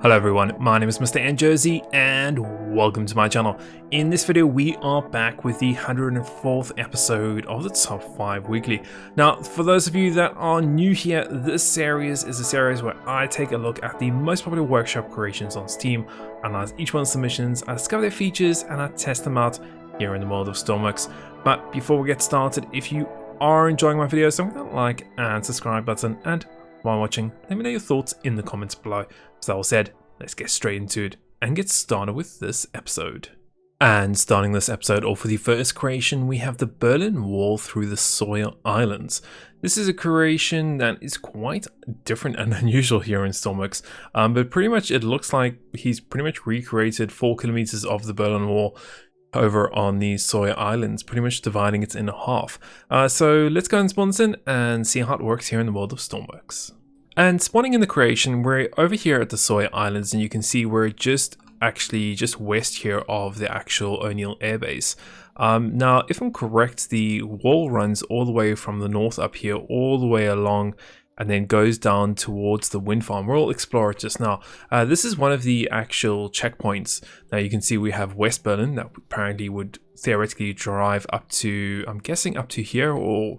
Hello everyone, my name is MrNJersey and welcome to my channel. In this video we are back with the 104th episode of the Top 5 Weekly. Now for those of you that are new here, this series is a series where I take a look at the most popular workshop creations on Steam, analyze each one's submissions, I discover their features and I test them out here in the world of Stormworks. But before we get started, if you are enjoying my videos, don't forget that like and subscribe button, and while watching, let me know your thoughts in the comments below. So that all said, let's get straight into it and get started with this episode. And starting this episode off with the first creation, we have the Berlin Wall through the Sawyer Islands. This is a creation that is quite different and unusual here in Stormworks, but pretty much it looks like he's pretty much recreated 4 kilometers of the Berlin Wall over on the Sawyer Islands, pretty much dividing it in half. So let's go and spawn this in and see how it works here in the world of Stormworks. And spawning in the creation, we're over here at the Sawyer Islands, and you can see we're just west here of the actual O'Neill airbase. Now, if I'm correct, the wall runs all the way from the north up here, all the way along, and then goes down towards the wind farm. We'll explore it just now. This is one of the actual checkpoints. Now you can see we have West Berlin that apparently would theoretically drive up to, I'm guessing up to here, or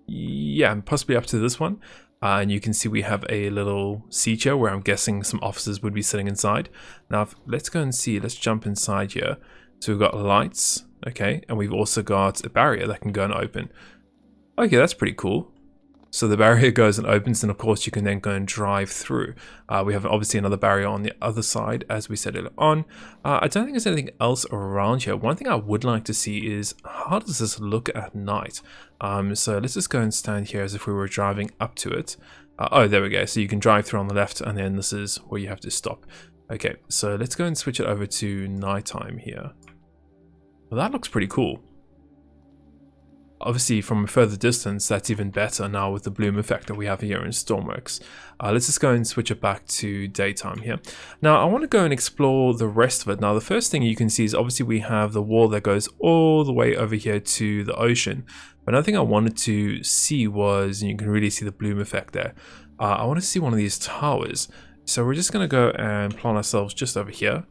yeah, possibly up to this one. And you can see we have a little seat here where I'm guessing some officers would be sitting inside. Now let's go and see, let's jump inside here. So we've got lights, okay, and we've also got a barrier that can go and open. Okay, that's pretty cool. So the barrier goes and opens, and of course you can then go and drive through. We have obviously another barrier on the other side, as we said earlier on. I don't think there's anything else around here. One thing I would like to see is, how does this look at night? So let's just go and stand here as if we were driving up to it. Oh, there we go. So you can drive through on the left, and then this is where you have to stop. Okay, so let's go and switch it over to nighttime here. Well, that looks pretty cool. Obviously from a further distance that's even better now with the bloom effect that we have here in Stormworks. Let's just go and switch it back to daytime here. Now I want to go and explore the rest of it. Now the first thing you can see is obviously we have the wall that goes all the way over here to the ocean. But another thing I wanted to see was, and you can really see the bloom effect there, I want to see one of these towers. So we're just going to go and plant ourselves just over here,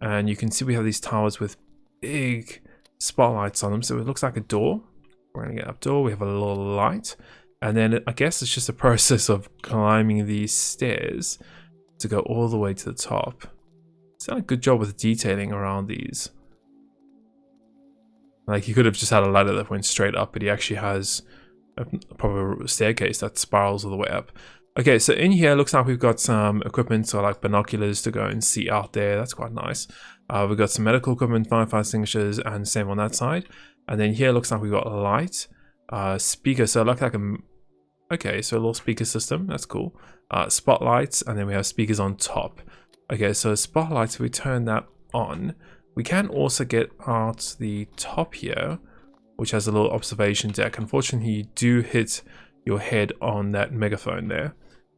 and you can see we have these towers with big spotlights on them, so it looks like a door. We're going to get up door, we have a little light, and then I guess it's just a process of climbing these stairs to go all the way to the top. It's done a good job with detailing around these. Like, he could have just had a ladder that went straight up, but he actually has a proper staircase that spirals all the way up. Okay, so in here looks like we've got some equipment, so like binoculars to go and see out there. That's quite nice. We've got some medical equipment, fire extinguishers, and same on that side. And then here looks like we've got a light, speaker, so it looks like a, okay, so a little speaker system, that's cool. Spotlights, and then we have speakers on top. Okay, so spotlights, if we turn that on, we can also get out the top here, which has a little observation deck. Unfortunately, you do hit your head on that megaphone there.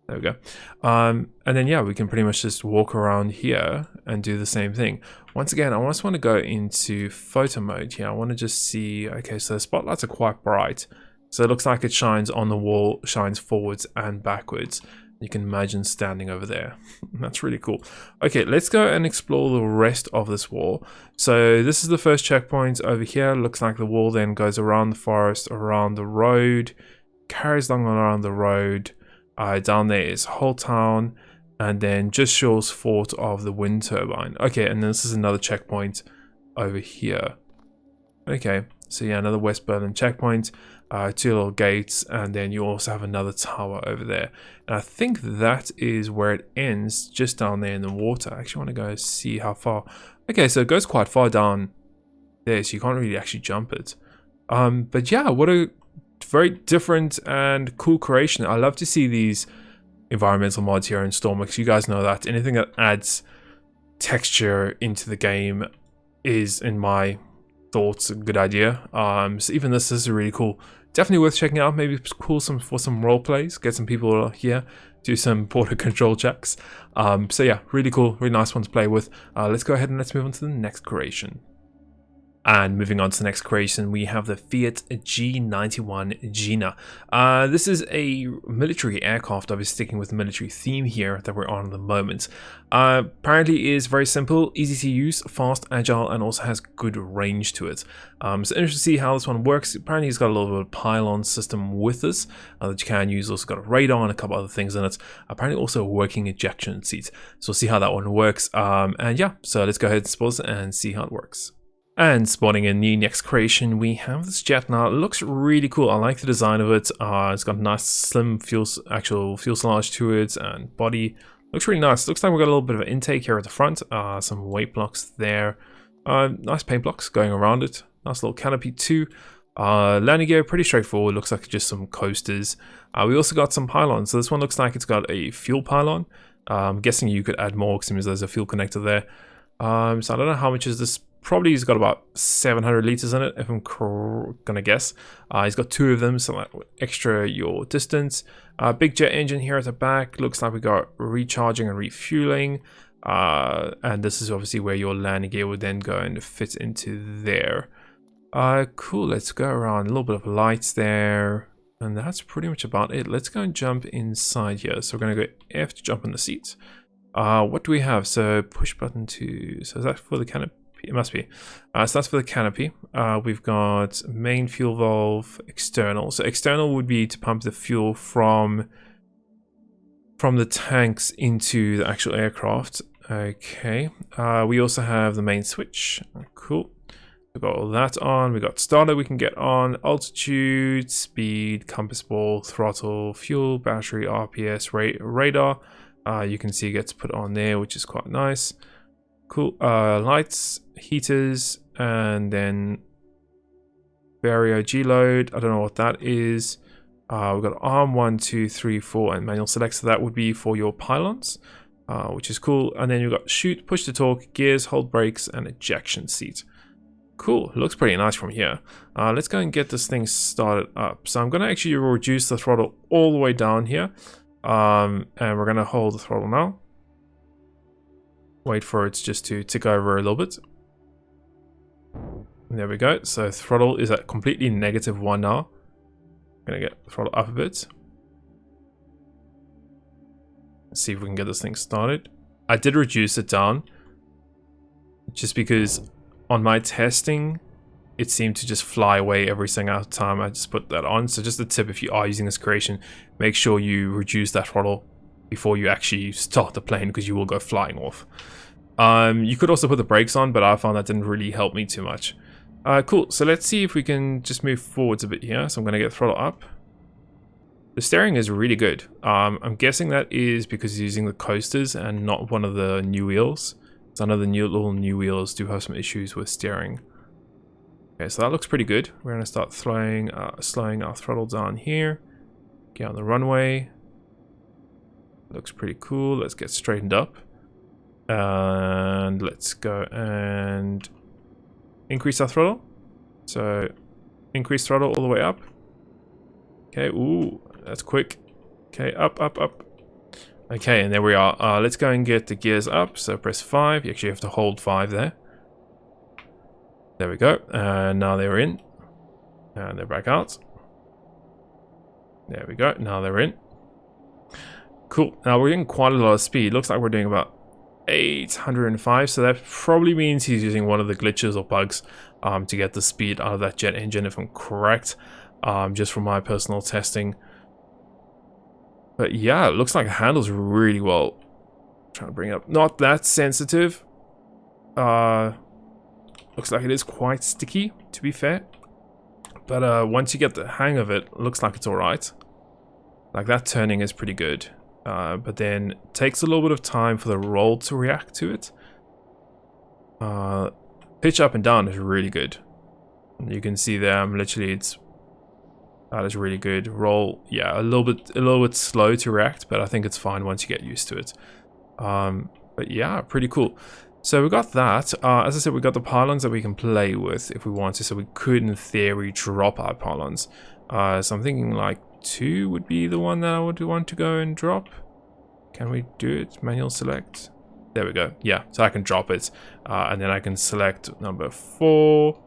There we go. And then yeah, we can pretty much just walk around here and do the same thing. Once again, I just want to go into photo mode here. I want to just see, okay, so the spotlights are quite bright. So it looks like it shines on the wall, shines forwards and backwards. You can imagine standing over there. That's really cool. Okay, let's go and explore the rest of this wall. So this is the first checkpoint over here. Looks like the wall then goes around the forest, around the road, carries along around the road. Down there is Whole Town, and then just shows Fort of the wind turbine. Okay, and this is another checkpoint over here. Okay, so yeah, another West Berlin checkpoint, 2 little gates, and then you also have another tower over there. And I think that is where it ends, just down there in the water. I actually want to go see how far. Okay, so it goes quite far down there, so you can't really actually jump it. But yeah, what a very different and cool creation. I love to see these environmental mods here in Stormworks. You guys know that anything that adds texture into the game is, in my thoughts, a good idea. So even this is really cool. Definitely worth checking out. Maybe it's cool for some role plays. Get some people here, do some border control checks. So yeah, really cool, really nice one to play with. Let's go ahead and let's move on to the next creation. And moving on to the next creation, we have the Fiat G91 Gina. This is a military aircraft, obviously sticking with the military theme here that we're on at the moment. Apparently it is very simple, easy to use, fast, agile, and also has good range to it. So interesting to see how this one works. Apparently it's got a little bit of pylon system with this that you can use. Also got a radar and a couple other things in it. Apparently also a working ejection seat. So we'll see how that one works. And yeah, so let's go ahead and suppose and see how it works. And spawning in the next creation, we have this jet. Now it looks really cool. I like the design of it. It's got a nice slim actual fuselage to it, and body looks really nice. Looks like we've got a little bit of an intake here at the front. Some weight blocks there. Nice paint blocks going around it. Nice little canopy too. Landing gear pretty straightforward. Looks like just some coasters. We also got some pylons. So this one looks like it's got a fuel pylon. I'm guessing you could add more because there's a fuel connector there. So I don't know how much is this. Probably he's got about 700 liters in it, if I'm gonna guess. He's got 2 of them, so that would extra your distance. Big jet engine here at the back. Looks like we got recharging and refueling. And this is obviously where your landing gear would then go and fit into there. Cool, let's go around. A little bit of lights there. And that's pretty much about it. Let's go and jump inside here. So we're gonna go F to jump in the seat. What do we have? So push button to, so is that for the canopy? It must be. So that's for the canopy. We've got main fuel valve, external. So external would be to pump the fuel from the tanks into the actual aircraft. Okay. We also have the main switch. Cool. We've got all that on. We've got starter we can get on, altitude, speed, compass ball, throttle, fuel, battery, RPS, radar. You can see it gets put on there, which is quite nice. Cool. Lights, heaters, and then Vario G-load. I don't know what that is. We've got arm 1, 2, 3, 4, and manual select. So that would be for your pylons, which is cool. And then you've got shoot, push to torque, gears, hold brakes, and ejection seat. Cool. Looks pretty nice from here. Let's go and get this thing started up. So I'm going to actually reduce the throttle all the way down here. And we're going to hold the throttle now. Wait for it just to tick over a little bit. There we go. So throttle is at completely -1 now. I'm gonna get the throttle up a bit. Let's see if we can get this thing started. I did reduce it down just because on my testing it seemed to just fly away every single time I just put that on. So just a tip, if you are using this creation, make sure you reduce that throttle before you actually start the plane, because you will go flying off. You could also put the brakes on, but I found that didn't really help me too much. Cool, so let's see if we can just move forwards a bit here. So I'm going to get throttle up. The steering is really good. I'm guessing that is because he's using the coasters and not one of the new wheels. So I know the little new wheels do have some issues with steering. Okay, so that looks pretty good. We're going to start slowing our throttle down here. Get on the runway. Looks pretty cool. Let's get straightened up. And let's go and increase our throttle. So increase throttle all the way up. Okay, ooh, that's quick. Okay, up, up, up. Okay, and there we are. Let's go and get the gears up. So press 5. You actually have to hold 5 there. There we go. And now they're in. And they're back out. There we go. Now they're in. Cool. Now we're getting quite a lot of speed. Looks like we're doing about 805. So that probably means he's using one of the glitches or bugs to get the speed out of that jet engine, if I'm correct. Just from my personal testing. But yeah, it looks like it handles really well. Trying to bring it up. Not that sensitive. Looks like it is quite sticky, to be fair. But once you get the hang of it, looks like it's alright. Like that turning is pretty good. But then it takes a little bit of time for the roll to react to it. Pitch up and down is really good. You can see there, that is really good. Roll, yeah, a little bit slow to react, but I think it's fine once you get used to it. But yeah, pretty cool. So we got that. As I said, we got the pylons that we can play with if we want to. So we could, in theory, drop our pylons. So I'm thinking like 2 would be the one that I would want to go and drop. Can we do it? Manual select. There we go. Yeah, so I can drop it. And then I can select number 4.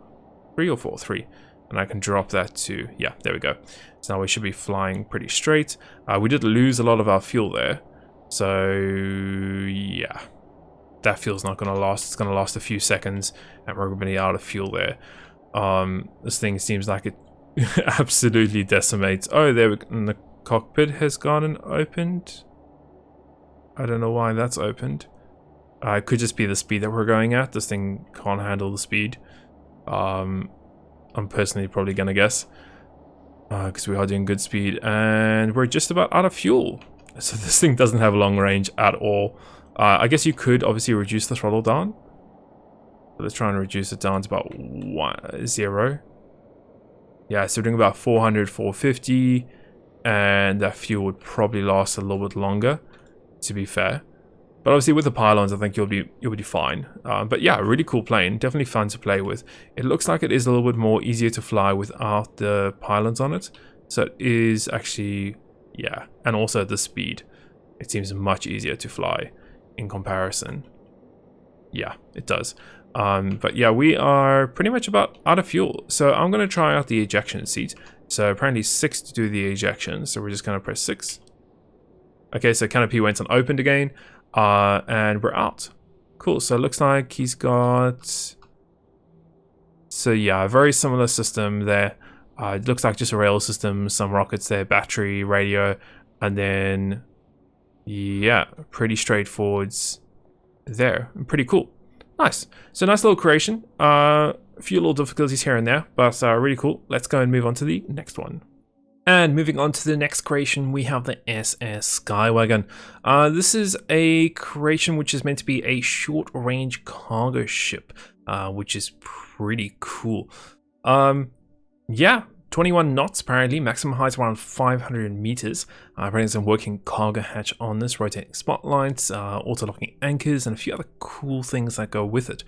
3 or 4? 3. And I can drop that to, yeah, there we go. So now we should be flying pretty straight. We did lose a lot of our fuel there. So, yeah. That fuel's not going to last. It's going to last a few seconds, and we're going to be out of fuel there. This thing seems like it absolutely decimates. Oh, there we go. And the cockpit has gone and opened. I don't know why that's opened. It could just be the speed that we're going at. This thing can't handle the speed. I'm personally probably going to guess. Because we are doing good speed. And we're just about out of fuel. So this thing doesn't have a long range at all. I guess you could obviously reduce the throttle down. But let's try and reduce it down to about 0. Yeah, so we're doing about 400, 450. And that fuel would probably last a little bit longer, to be fair. But obviously with the pylons, I think you'll be fine. But yeah, really cool plane. Definitely fun to play with. It looks like it is a little bit more easier to fly without the pylons on it. So it is actually, yeah. And also the speed. It seems much easier to fly in comparison. Yeah, it does. But yeah, we are pretty much about out of fuel. So I'm going to try out the ejection seat. So apparently 6 to do the ejection. So we're just going to press 6. Okay, so canopy went and opened again. And we're out. Cool, so it looks like he's got... So yeah, a very similar system there. It looks like just a rail system, some rockets there, battery, radio, and then... Yeah, pretty straightforwards there. Pretty cool. Nice. So nice little creation. A few little difficulties here and there, but really cool. Let's go and move on to the next one. And moving on to the next creation, we have the SS Sky Wagon. This is a creation which is meant to be a short-range cargo ship, which is pretty cool. Yeah, 21 knots apparently, maximum height around 500 meters. Apparently some working cargo hatch on this, rotating spotlights, auto-locking anchors, and a few other cool things that go with it.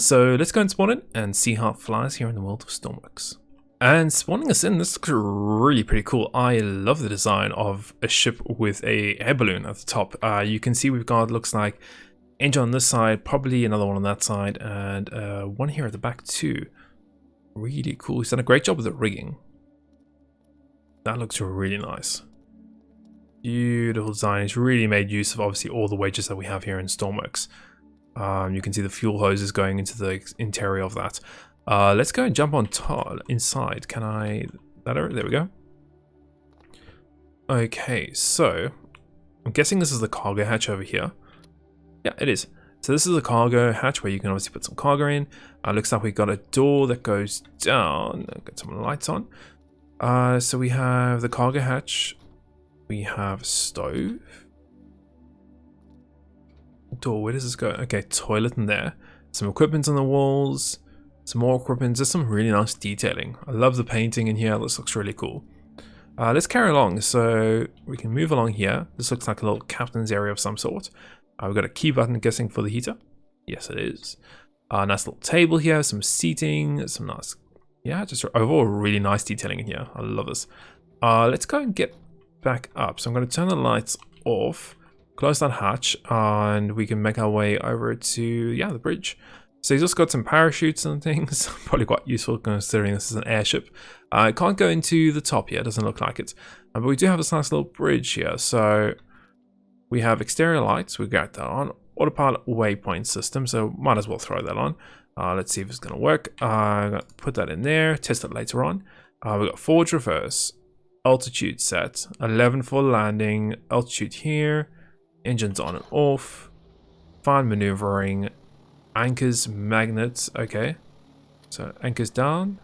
So let's go and spawn it and see how it flies here in the world of Stormworks. And spawning us in, this looks really pretty cool. I love the design of a ship with a air balloon at the top. You can see we've got, looks like, engine on this side, probably another one on that side, and one here at the back too. Really cool. He's done a great job with the rigging. That looks really nice. Beautiful design. He's really made use of obviously all the wedges that we have here in Stormworks. You can see the fuel hoses going into the interior of that. Let's go and jump on top inside. Can I? There we go. Okay, so I'm guessing this is the cargo hatch over here. Yeah, it is. So this is a cargo hatch where you can obviously put some cargo in. Looks like we've got a door that goes down. Get some lights on. So we have the cargo hatch. We have a stove. Door, where does this go? Okay, toilet in there. Some equipment on the walls. Some more equipment. Just some really nice detailing. I love the painting in here. This looks really cool. Let's carry along. So we can move along here. This looks like a little captain's area of some sort. We've got a key button, guessing, for the heater. Yes, it is. Nice little table here, some seating, some nice, yeah, just overall really nice detailing in here. I love this. Let's go and get back up. So I'm going to turn the lights off, close that hatch, and we can make our way over to, yeah, the bridge. So he's also got some parachutes and things. Probably quite useful considering this is an airship. It can't go into the top yet, doesn't look like it. But we do have this nice little bridge here. So we have exterior lights, we got that on. Autopilot waypoint system, so might as well throw that on. Let's see if it's going to work. I'm going to put that in there, test it later on. We've got forward reverse, altitude set, 11 for landing, altitude here, engines on and off, fine maneuvering, anchors, magnets, okay. So anchors down.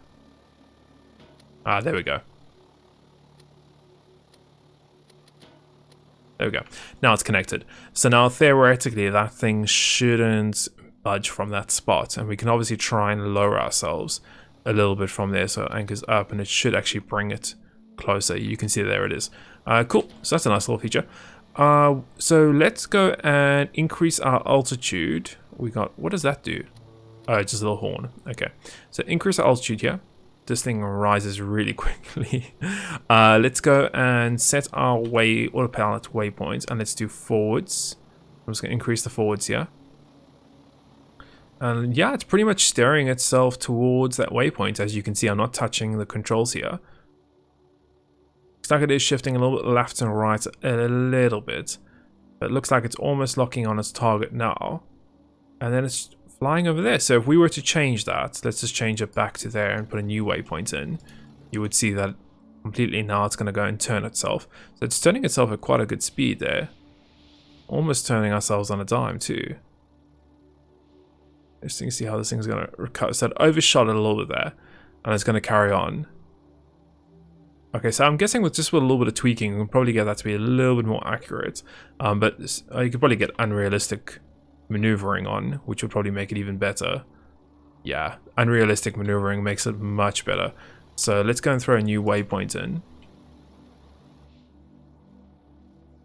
There we go. There we go. Now it's connected. So now theoretically that thing shouldn't budge from that spot. And we can obviously try and lower ourselves a little bit from there. So anchors up and it should actually bring it closer. You can see there it is. Cool. So that's a nice little feature. So let's go and increase our altitude. We got, what does that do? Oh, just a little horn. Okay. So increase our altitude here. This thing rises really quickly. Let's go and set our autopilot waypoints and let's do forwards. I'm just going to increase the forwards here. And yeah, it's pretty much steering itself towards that waypoint. As you can see, I'm not touching the controls here. Looks like it is shifting a little bit left and right a little bit. But it looks like it's almost locking on its target now. And then it's flying over there. So if we were to change that, let's just change it back to there and put a new waypoint in. You would see that completely now it's going to go and turn itself. So it's turning itself at quite a good speed there. Almost turning ourselves on a dime too. Interesting to see how this thing's going to recover. So it overshot it a little bit there. And it's going to carry on. Okay, so I'm guessing with just with a little bit of tweaking, we can probably get that to be a little bit more accurate. But you could probably get unrealistic maneuvering on, which would probably make it even better. Yeah, unrealistic maneuvering makes it much better. So let's go and throw a new waypoint in.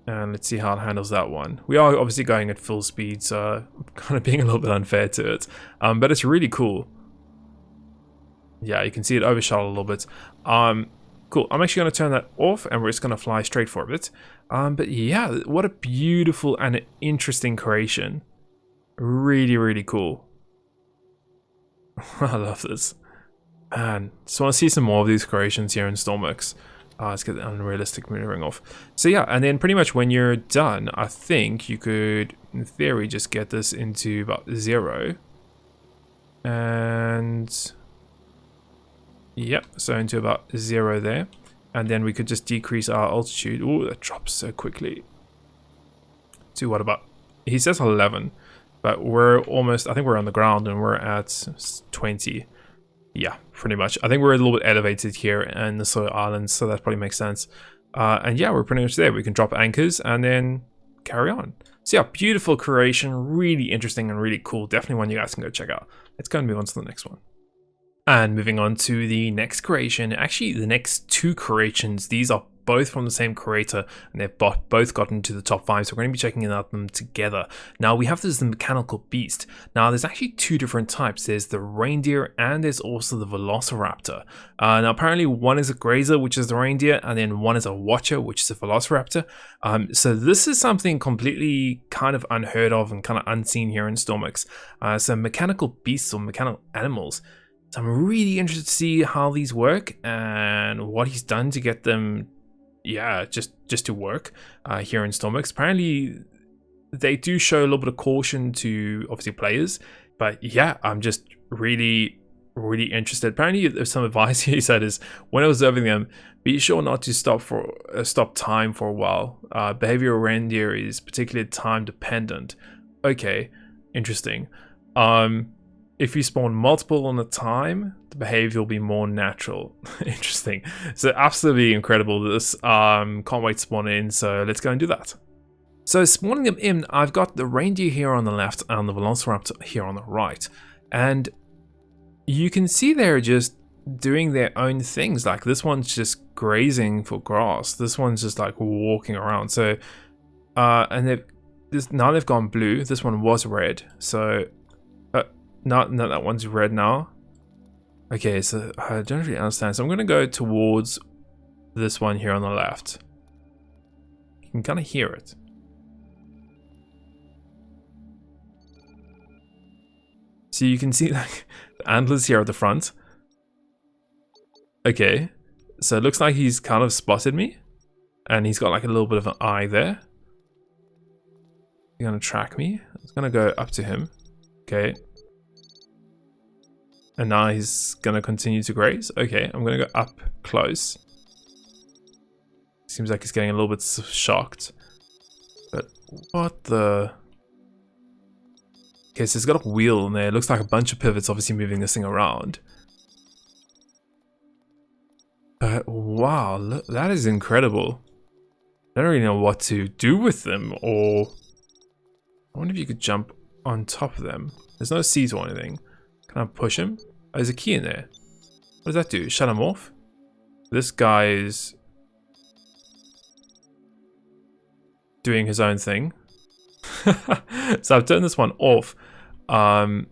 And let's see how it handles that one. We are obviously going at full speed, so I'm kind of being a little bit unfair to it. But it's really cool. Yeah, you can see it overshot a little bit. Cool, I'm actually going to turn that off and we're just going to fly straight for it. But yeah, what a beautiful and interesting creation. Really, really cool. I love this. Man, just want to see some more of these creations here in Stormworks. Let's get the unrealistic maneuvering off. So yeah, and then pretty much when you're done, I think you could, in theory, just get this into about 0. And yep, so into about 0 there. And then we could just decrease our altitude. Oh, that drops so quickly. To what about, he says 11, but we're almost, I think we're on the ground and we're at 20. Yeah, pretty much. I think we're a little bit elevated here in the Solar Islands, so that probably makes sense. And yeah, we're pretty much there. We can drop anchors and then carry on. So yeah, beautiful creation, really interesting and really cool. Definitely one you guys can go check out. Let's go and move on to the next one. And moving on to the next creation, actually the next 2 creations, these are both from the same creator and they've both gotten to the top 5, so we're going to be checking out them together. Now we have this the mechanical beast. Now there's actually 2 different types. There's the reindeer and there's also the velociraptor. Now apparently one is a grazer, which is the reindeer, and then one is a watcher, which is a velociraptor. So this is something completely kind of unheard of and kind of unseen here in Stormworks. So mechanical beasts or mechanical animals. So I'm really interested to see how these work and what he's done to get them, yeah, just to work here in Stormworks. Apparently, they do show a little bit of caution to obviously players, but yeah, I'm just really interested. Apparently, some advice he said is when observing them, be sure not to stop time for a while. Behavior of reindeer is particularly time dependent. Okay, interesting. If you spawn multiple on a time, the behavior will be more natural. Interesting. So absolutely incredible this. Can't wait to spawn in, so let's go and do that. So spawning them in, I've got the reindeer here on the left and the velociraptor here on the right. And you can see they're just doing their own things. Like this one's just grazing for grass. This one's just like walking around. So, and now they've gone blue. This one was red. So, no, that one's red now. Okay, so I don't really understand. So I'm going to go towards this one here on the left. You can kind of hear it. So you can see like the antlers here at the front. Okay, so it looks like he's kind of spotted me. And he's got like a little bit of an eye there. He's going to track me. I'm going to go up to him. Okay. And now he's going to continue to graze. Okay, I'm going to go up close. Seems like he's getting a little bit shocked. But what the... Okay, so it's got a wheel in there. It looks like a bunch of pivots obviously moving this thing around. But wow, look, that is incredible. I don't really know what to do with them, or... I wonder if you could jump on top of them. There's no seat or anything. Can I push him? Oh, there's a key in there. What does that do? Shut him off? This guy is doing his own thing. So I've turned this one off. So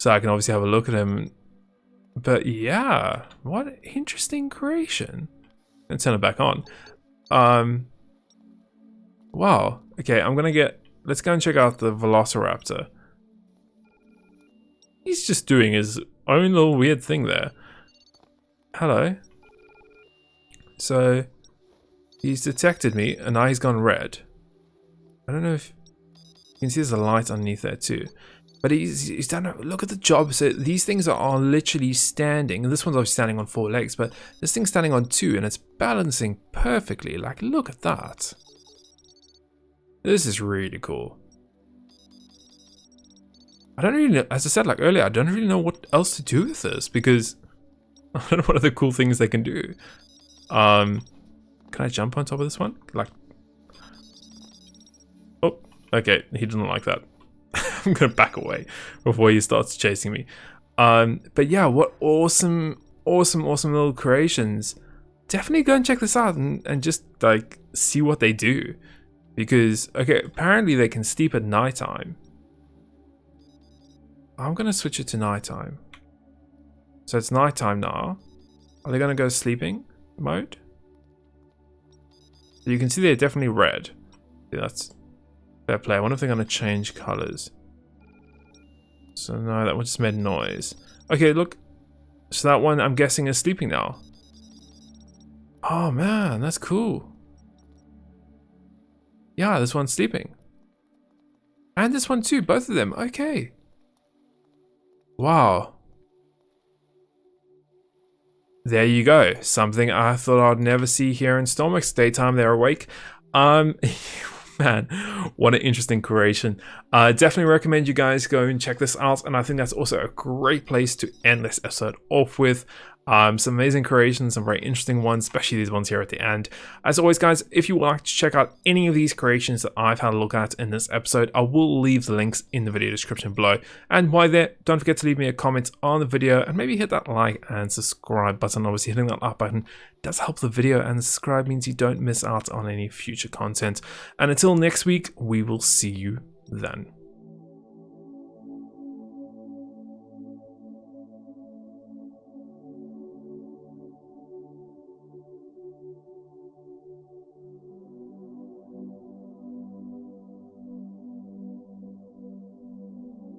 I can obviously have a look at him. But yeah, what an interesting creation. And turn it back on. Wow. Okay, let's go and check out the velociraptor. he's just doing his own little weird thing there. Hello. So he's detected me and now he's gone red. I don't know if you can see there's a light underneath there too. But he's done, look at the job. So these things are literally standing. This one's obviously standing on 4 legs, but this thing's standing on 2 and it's balancing perfectly. Like, look at that. This is really cool. I don't really know, as I said like earlier, I don't really know what else to do with this because I don't know what other cool things they can do. Can I jump on top of this one? Like, oh, okay, he doesn't like that. I'm gonna back away before he starts chasing me. But yeah, what awesome little creations. Definitely go and check this out and just like see what they do. Because, okay, apparently they can sleep at nighttime. I'm gonna switch it to nighttime. So it's nighttime now. Are they gonna go sleeping mode? So you can see they're definitely red. Yeah, that's fair play. I wonder if they're gonna change colors. So no, that one just made noise. Okay, look. So that one, I'm guessing, is sleeping now. Oh man, that's cool. Yeah, this one's sleeping. And this one too, both of them. Okay. Wow. There you go. Something I thought I'd never see here in Stormworks. Daytime, they're awake. Man, what an interesting creation. Definitely recommend you guys go and check this out, and I think that's also a great place to end this episode off with. Some amazing creations, some very interesting ones, especially these ones here at the end. As always, guys, if you would like to check out any of these creations that I've had a look at in this episode, I will leave the links in the video description below. And while there, don't forget to leave me a comment on the video and maybe hit that like and subscribe button. Obviously, hitting that like button does help the video, and subscribe means you don't miss out on any future content. And until next week, we will see you then.